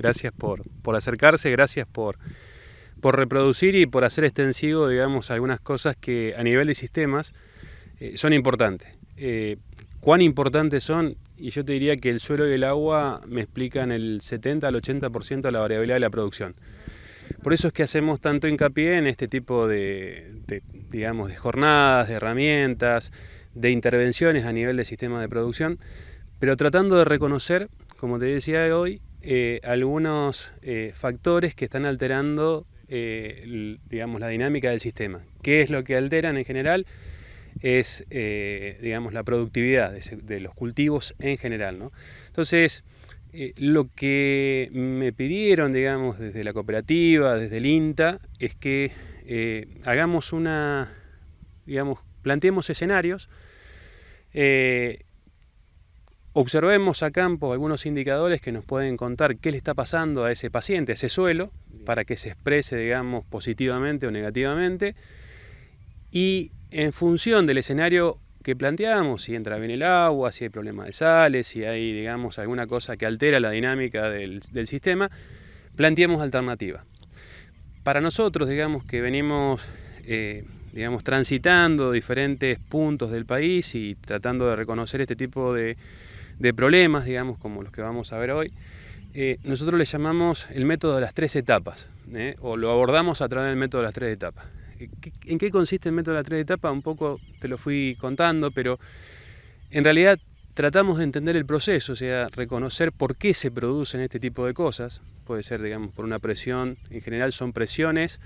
Gracias por acercarse, gracias por reproducir y por hacer extensivo, digamos, algunas cosas que a nivel de sistemas son importantes. ¿Cuán importantes son? Y yo te diría que el suelo y el agua me explican el 70 al 80% de la variabilidad de la producción. Por eso es que hacemos tanto hincapié en este tipo digamos, de jornadas, de herramientas, de intervenciones a nivel de sistema de producción, pero tratando de reconocer, como te decía hoy, algunos factores que están alterando digamos, la dinámica del sistema. ¿Qué es lo que alteran en general? Es digamos, la productividad de los cultivos en general, ¿no? Entonces, lo que me pidieron, digamos, desde la cooperativa, desde el INTA, es que hagamos digamos, planteemos escenarios, observemos a campo algunos indicadores que nos pueden contar qué le está pasando a ese paciente, a ese suelo, para que se exprese, digamos, positivamente o negativamente, y en función del escenario que planteamos, si entra bien el agua, si hay problemas de sales, si hay, digamos, alguna cosa que altera la dinámica del sistema, planteemos alternativas. Para nosotros, digamos, que venimos digamos, transitando diferentes puntos del país y tratando de reconocer este tipo de problemas, digamos, como los que vamos a ver hoy, nosotros le llamamos el método de las 3 etapas, o lo abordamos a través del método de las 3 etapas. ¿En qué consiste el método de las 3 etapas? Un poco te lo fui contando, pero en realidad tratamos de entender el proceso, o sea, reconocer por qué se producen este tipo de cosas. Puede ser, digamos, por una presión, en general son presiones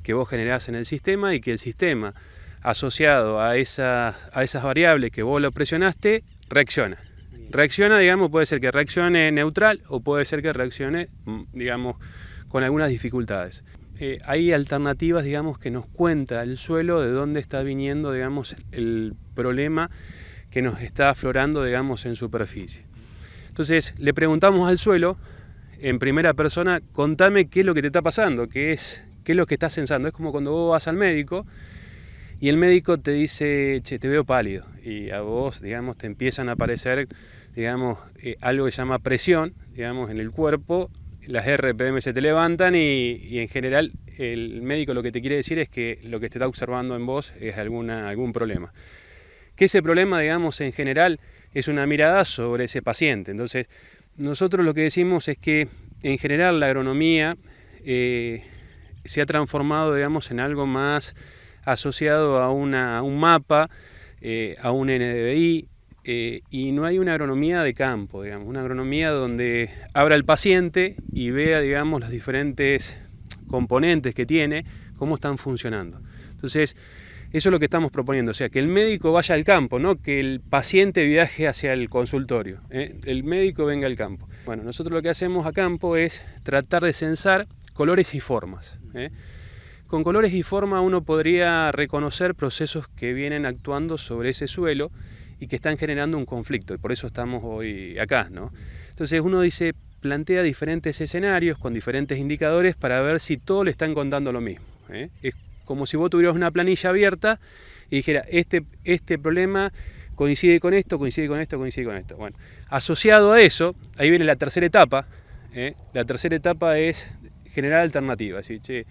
que vos generás en el sistema y que el sistema, asociado a esas variables que vos lo presionaste, reacciona. Reacciona, digamos, puede ser que reaccione neutral o puede ser que reaccione, digamos, con algunas dificultades. Hay alternativas, digamos, que nos cuenta el suelo de dónde está viniendo, digamos, el problema que nos está aflorando, digamos, en superficie. Entonces, le preguntamos al suelo, en primera persona, contame qué es lo que te está pasando, qué es lo que estás pensando. Es como cuando vos vas al médico y el médico te dice, che, te veo pálido, y a vos, digamos, te empiezan a aparecer, digamos, algo que se llama presión, digamos, en el cuerpo, las RPM se te levantan y en general el médico lo que te quiere decir es que lo que te está observando en vos es algún problema. Que ese problema, digamos, en general es una mirada sobre ese paciente. Entonces, nosotros lo que decimos es que en general la agronomía se ha transformado, digamos, en algo más asociado a un mapa, a un NDVI, y no hay una agronomía de campo, digamos, una agronomía donde abra el paciente y vea, digamos, los diferentes componentes que tiene, cómo están funcionando. Entonces, eso es lo que estamos proponiendo, o sea, que el médico vaya al campo, no que el paciente viaje hacia el consultorio, el médico venga al campo. Bueno, nosotros lo que hacemos a campo es tratar de censar colores y formas. Con colores y forma uno podría reconocer procesos que vienen actuando sobre ese suelo y que están generando un conflicto, y por eso estamos hoy acá, ¿no? Entonces uno plantea diferentes escenarios con diferentes indicadores para ver si todos le están contando lo mismo. Es como si vos tuvieras una planilla abierta y dijera, este problema coincide con esto, coincide con esto, coincide con esto. Bueno, asociado a eso, ahí viene la tercera etapa. La tercera etapa es generar alternativas. ¿Sí? Che,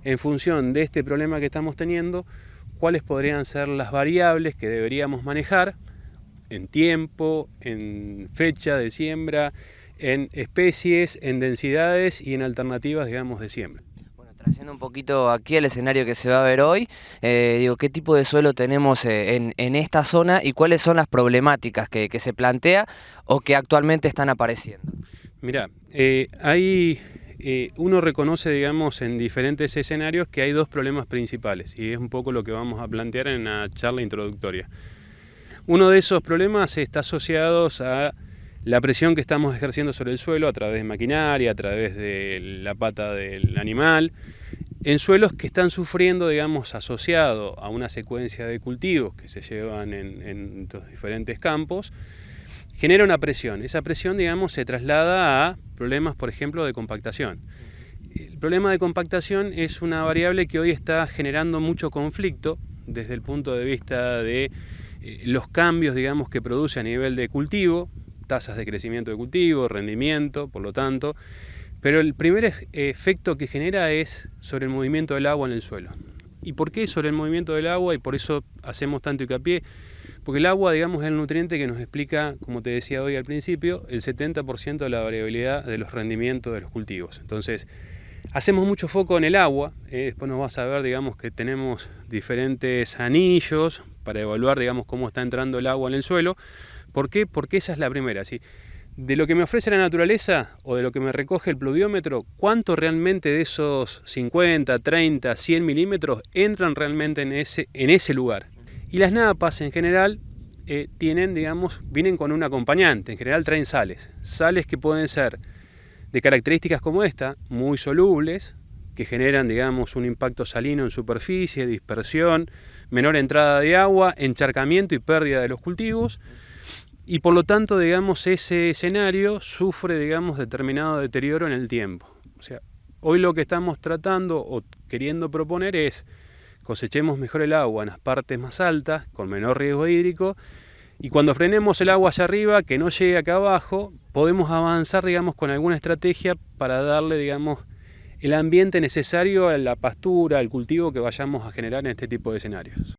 en función de este problema que estamos teniendo, cuáles podrían ser las variables que deberíamos manejar en tiempo, en fecha de siembra, en especies, en densidades y en alternativas, digamos, de siembra. Bueno, trayendo un poquito aquí el escenario que se va a ver hoy, ¿qué tipo de suelo tenemos en esta zona y cuáles son las problemáticas que se plantea o que actualmente están apareciendo? Mirá, uno reconoce, digamos, en diferentes escenarios que hay dos problemas principales, y es un poco lo que vamos a plantear en la charla introductoria. Uno de esos problemas está asociado a la presión que estamos ejerciendo sobre el suelo a través de maquinaria, a través de la pata del animal, en suelos que están sufriendo, digamos, asociado a una secuencia de cultivos que se llevan en los diferentes campos, genera una presión. Esa presión, digamos, se traslada a problemas, por ejemplo, de compactación. El problema de compactación es una variable que hoy está generando mucho conflicto desde el punto de vista de los cambios, digamos, que produce a nivel de cultivo, tasas de crecimiento de cultivo, rendimiento, por lo tanto, Pero el primer efecto que genera es sobre el movimiento del agua en el suelo. ¿Y por qué sobre el movimiento del agua? Y por eso hacemos tanto hincapié. Porque el agua, digamos, es el nutriente que nos explica, como te decía hoy al principio, el 70% de la variabilidad de los rendimientos de los cultivos. Entonces, hacemos mucho foco en el agua. Después nos vas a ver, digamos, que tenemos diferentes anillos para evaluar, digamos, cómo está entrando el agua en el suelo. ¿Por qué? Porque esa es la primera, ¿sí? De lo que me ofrece la naturaleza o de lo que me recoge el pluviómetro, ¿cuánto realmente de esos 50, 30, 100 milímetros entran realmente en ese lugar? Y las napas en general vienen con un acompañante, en general traen sales que pueden ser de características como esta, muy solubles, que generan, digamos, un impacto salino en superficie, dispersión, menor entrada de agua, encharcamiento y pérdida de los cultivos. Y por lo tanto, digamos, ese escenario sufre, digamos, determinado deterioro en el tiempo. O sea, hoy lo que estamos tratando o queriendo proponer es cosechemos mejor el agua en las partes más altas, con menor riesgo hídrico, y cuando frenemos el agua allá arriba, que no llegue acá abajo, podemos avanzar, digamos, con alguna estrategia para darle, digamos, el ambiente necesario a la pastura, al cultivo que vayamos a generar en este tipo de escenarios.